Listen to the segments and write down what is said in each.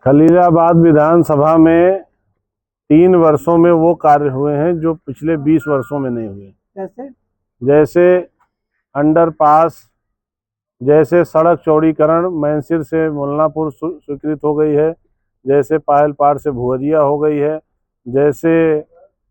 खलीलाबाद विधानसभा में 3 वर्षों में वो कार्य हुए हैं जो पिछले 20 वर्षों में नहीं हुए। जैसे अंडरपास, जैसे सड़क चौड़ीकरण मैनसिर से मोलनापुर स्वीकृत हो गई है, जैसे पायलपाड़ से भुवरिया हो गई है, जैसे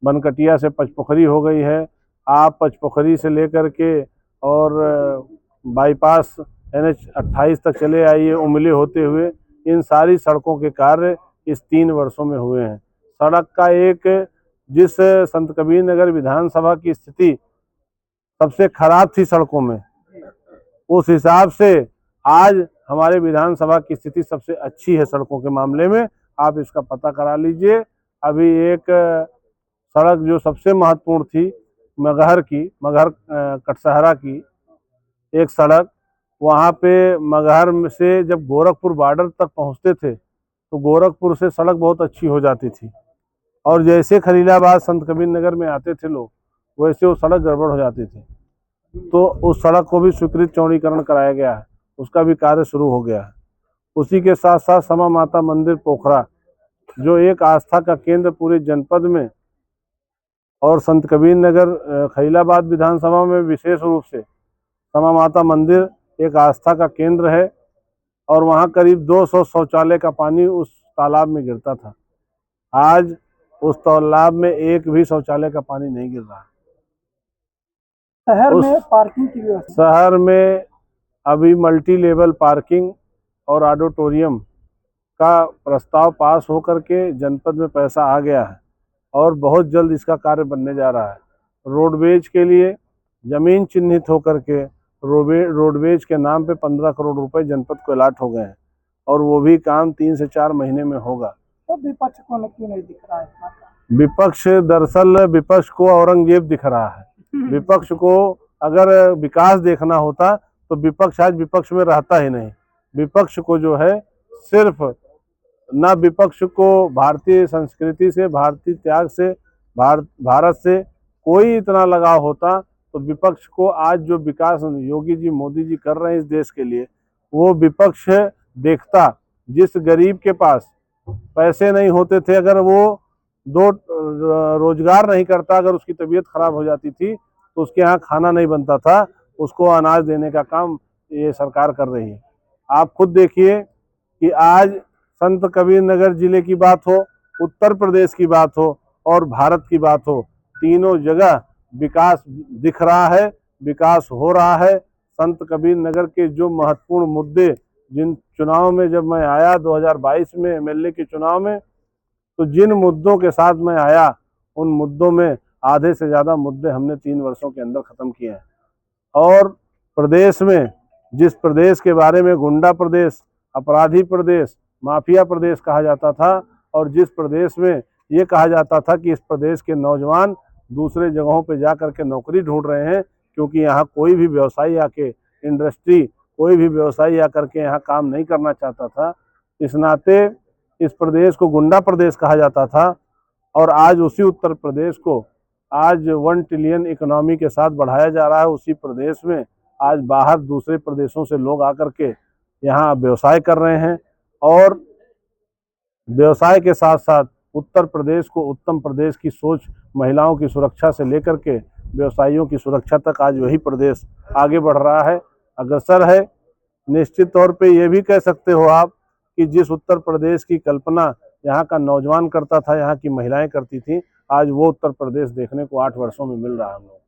बनकटिया से पचपोखरी हो गई है। आप पचपोखरी से लेकर के और बाईपास NH 28 तक चले आइए उमले होते हुए, इन सारी सड़कों के कार्य इस 3 वर्षों में हुए हैं। सड़क का एक, जिस संत कबीर नगर विधानसभा की स्थिति सबसे खराब थी सड़कों में, उस हिसाब से आज हमारे विधानसभा की स्थिति सबसे अच्छी है सड़कों के मामले में। आप इसका पता करा लीजिए। अभी एक सड़क जो सबसे महत्वपूर्ण थी मगहर कटसहरा की एक सड़क, वहाँ पे मगहर से जब गोरखपुर बॉर्डर तक पहुँचते थे तो गोरखपुर से सड़क बहुत अच्छी हो जाती थी, और जैसे खलीलाबाद संत कबीर नगर में आते थे लोग, वैसे वो सड़क गड़बड़ हो जाती थी। तो उस सड़क को भी स्वीकृत चौड़ीकरण कराया गया है, उसका भी कार्य शुरू हो गया है। उसी के साथ साथ समा माता मंदिर पोखरा, जो एक आस्था का केंद्र पूरे जनपद में और संत कबीर नगर खलीलाबाद विधानसभा में विशेष रूप से समा माता मंदिर एक आस्था का केंद्र है, और वहाँ करीब 200 शौचालय का पानी उस तालाब में गिरता था। आज उस तालाब में एक भी शौचालय का पानी नहीं गिर रहा है। शहर में पार्किंग की व्यवस्था, शहर में अभी मल्टी लेवल पार्किंग और ऑडिटोरियम का प्रस्ताव पास होकर के जनपद में पैसा आ गया है, और बहुत जल्द इसका कार्य बनने जा रहा है। रोडवेज के लिए जमीन चिन्हित होकर के रोडवेज के नाम पे 15 करोड़ रुपए जनपद को अलाट हो गए हैं, और वो भी काम 3 से 4 महीने में होगा। तो विपक्ष को क्यों नहीं दिख रहा है? विपक्ष, दरअसल विपक्ष को औरंगजेब दिख रहा है। विपक्ष को अगर विकास देखना होता तो विपक्ष आज विपक्ष में रहता ही नहीं। विपक्ष को जो है सिर्फ, ना विपक्ष को भारतीय संस्कृति से, भारतीय त्याग से, भारत से कोई इतना लगाव होता तो विपक्ष को आज जो विकास योगी जी, मोदी जी कर रहे हैं इस देश के लिए, वो विपक्ष देखता। जिस गरीब के पास पैसे नहीं होते थे, अगर वो 2 रोजगार नहीं करता, अगर उसकी तबीयत खराब हो जाती थी तो उसके यहाँ खाना नहीं बनता था, उसको अनाज देने का काम ये सरकार कर रही है। आप खुद देखिए कि आज संत कबीर नगर जिले की बात हो, उत्तर प्रदेश की बात हो और भारत की बात हो, तीनों जगह विकास दिख रहा है, विकास हो रहा है। संत कबीर नगर के जो महत्वपूर्ण मुद्दे, जिन चुनाव में जब मैं आया 2022 में MLA के चुनाव में, तो जिन मुद्दों के साथ मैं आया, उन मुद्दों में आधे से ज़्यादा मुद्दे हमने 3 वर्षों के अंदर ख़त्म किए हैं। और प्रदेश में, जिस प्रदेश के बारे में गुंडा प्रदेश, अपराधी प्रदेश, माफिया प्रदेश कहा जाता था, और जिस प्रदेश में ये कहा जाता था कि इस प्रदेश के नौजवान दूसरे जगहों पे जा कर के नौकरी ढूंढ रहे हैं, क्योंकि यहाँ कोई भी व्यवसायी आके, इंडस्ट्री, कोई भी व्यवसायी आकर के यहाँ काम नहीं करना चाहता था, इस नाते इस प्रदेश को गुंडा प्रदेश कहा जाता था। और आज उसी उत्तर प्रदेश को आज 1 ट्रिलियन इकोनॉमी के साथ बढ़ाया जा रहा है। उसी प्रदेश में आज बाहर दूसरे प्रदेशों से लोग आकर के यहाँ व्यवसाय कर रहे हैं, और व्यवसाय के साथ साथ उत्तर प्रदेश को उत्तम प्रदेश की सोच, महिलाओं की सुरक्षा से लेकर के व्यवसायियों की सुरक्षा तक आज वही प्रदेश आगे बढ़ रहा है, अग्रसर है। निश्चित तौर पे ये भी कह सकते हो आप कि जिस उत्तर प्रदेश की कल्पना यहाँ का नौजवान करता था, यहाँ की महिलाएं करती थी, आज वो उत्तर प्रदेश देखने को 8 वर्षों में मिल रहा है हम लोग।